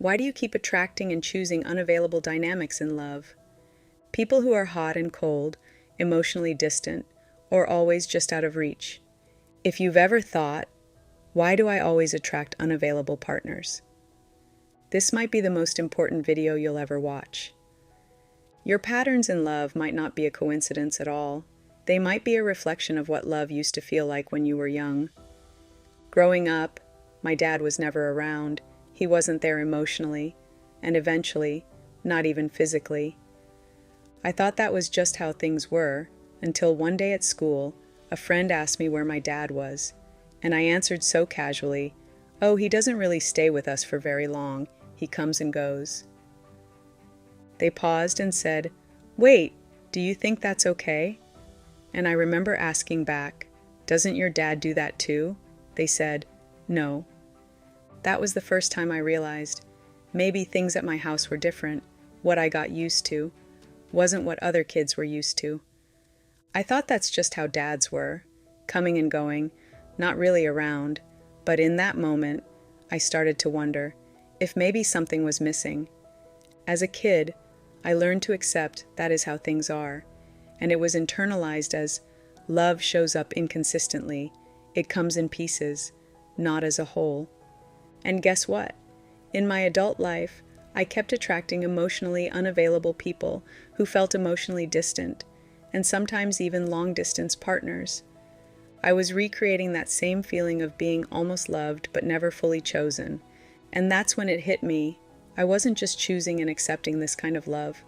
Why do you keep attracting and choosing unavailable dynamics in love? People who are hot and cold, emotionally distant, or always just out of reach. If you've ever thought, why do I always attract unavailable partners? This might be the most important video you'll ever watch. Your patterns in love might not be a coincidence at all. They might be a reflection of what love used to feel like when you were young. Growing up, my dad was never around. He wasn't there emotionally, and eventually, not even physically. I thought that was just how things were, until one day at school, a friend asked me where my dad was, and I answered so casually, "Oh, he doesn't really stay with us for very long. He comes and goes." They paused and said, "Wait, do you think that's okay?" And I remember asking back, "Doesn't your dad do that too?" They said, "No." That was the first time I realized maybe things at my house were different. What I got used to wasn't what other kids were used to. I thought that's just how dads were, coming and going, not really around. But in that moment, I started to wonder if maybe something was missing. As a kid, I learned to accept that is how things are, and it was internalized as love shows up inconsistently. It comes in pieces, not as a whole. And guess what? In my adult life, I kept attracting emotionally unavailable people who felt emotionally distant, and sometimes even long-distance partners. I was recreating that same feeling of being almost loved but never fully chosen. And that's when it hit me. I wasn't just choosing and accepting this kind of love.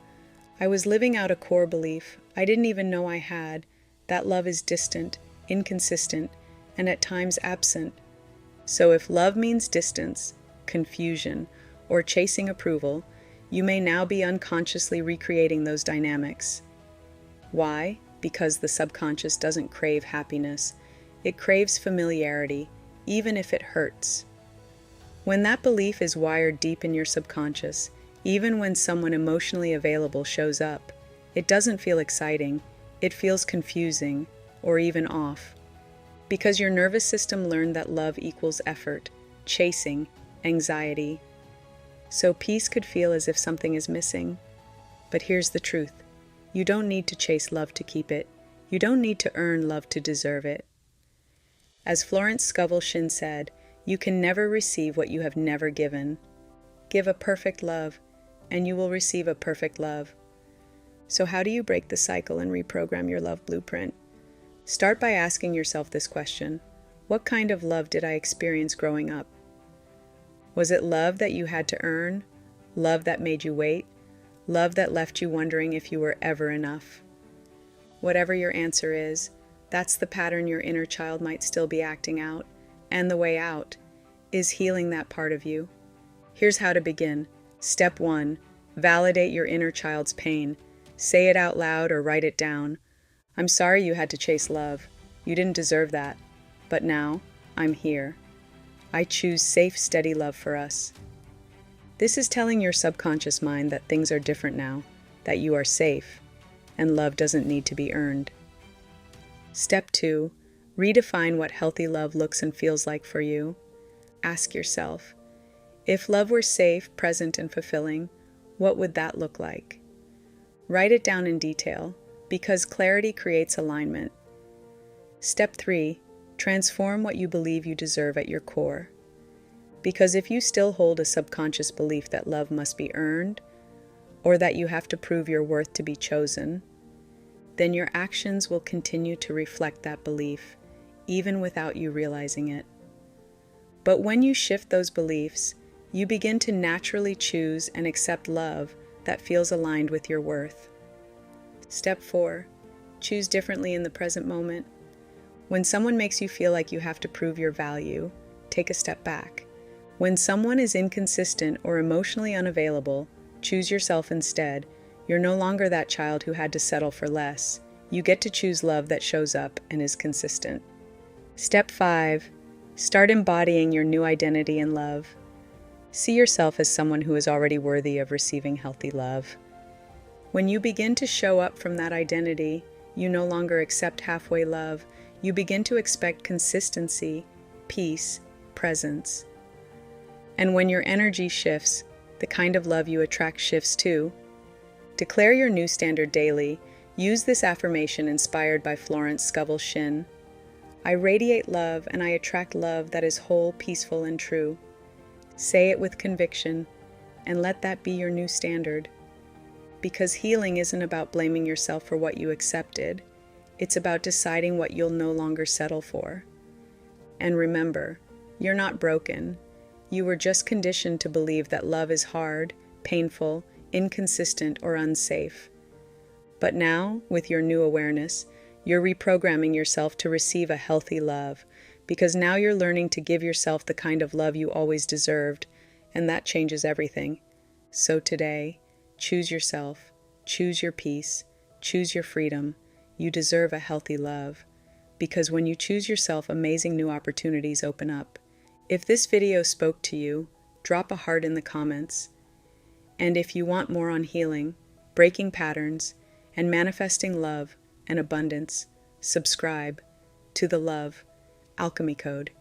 I was living out a core belief I didn't even know I had, that love is distant, inconsistent, and at times absent. So if love means distance, confusion, or chasing approval, you may now be unconsciously recreating those dynamics. Why? Because the subconscious doesn't crave happiness. It craves familiarity, even if it hurts. When that belief is wired deep in your subconscious, even when someone emotionally available shows up, it doesn't feel exciting, it feels confusing, or even off. Because your nervous system learned that love equals effort, chasing, anxiety. So peace could feel as if something is missing. But here's the truth. You don't need to chase love to keep it. You don't need to earn love to deserve it. As Florence Scovel Shinn said, you can never receive what you have never given. Give a perfect love, and you will receive a perfect love. So how do you break the cycle and reprogram your love blueprint? Start by asking yourself this question. What kind of love did I experience growing up? Was it love that you had to earn? Love that made you wait? Love that left you wondering if you were ever enough? Whatever your answer is, that's the pattern your inner child might still be acting out, and the way out is healing that part of you. Here's how to begin. Step 1. Validate your inner child's pain. Say it out loud or write it down. I'm sorry you had to chase love. You didn't deserve that. But now, I'm here. I choose safe, steady love for us. This is telling your subconscious mind that things are different now, that you are safe, and love doesn't need to be earned. Step 2. Redefine what healthy love looks and feels like for you. Ask yourself, if love were safe, present, and fulfilling, what would that look like? Write it down in detail, because clarity creates alignment. Step 3. Transform what you believe you deserve at your core. Because if you still hold a subconscious belief that love must be earned, or that you have to prove your worth to be chosen, then your actions will continue to reflect that belief, even without you realizing it. But when you shift those beliefs, you begin to naturally choose and accept love that feels aligned with your worth. Step 4. Choose differently in the present moment. When someone makes you feel like you have to prove your value, take a step back. When someone is inconsistent or emotionally unavailable, choose yourself instead. You're no longer that child who had to settle for less. You get to choose love that shows up and is consistent. Step 5. Start embodying your new identity in love. See yourself as someone who is already worthy of receiving healthy love. When you begin to show up from that identity, you no longer accept halfway love. You begin to expect consistency, peace, presence. And when your energy shifts, The kind of love you attract shifts too. Declare your new standard daily. Use this affirmation inspired by Florence Scovel Shinn. I radiate love and I attract love that is whole, peaceful, and true. Say it with conviction and let that be your new standard. Because healing isn't about blaming yourself for what you accepted. It's about deciding what you'll no longer settle for. And remember, you're not broken. You were just conditioned to believe that love is hard, painful, inconsistent, or unsafe. But now, with your new awareness, you're reprogramming yourself to receive a healthy love, because now you're learning to give yourself the kind of love you always deserved, and that changes everything. So today, choose yourself, choose your peace, choose your freedom. You deserve a healthy love, because when you choose yourself, amazing new opportunities open up. If this video spoke to you, drop a heart in the comments. And if you want more on healing, breaking patterns, and manifesting love and abundance, subscribe to the Love Alchemy Code.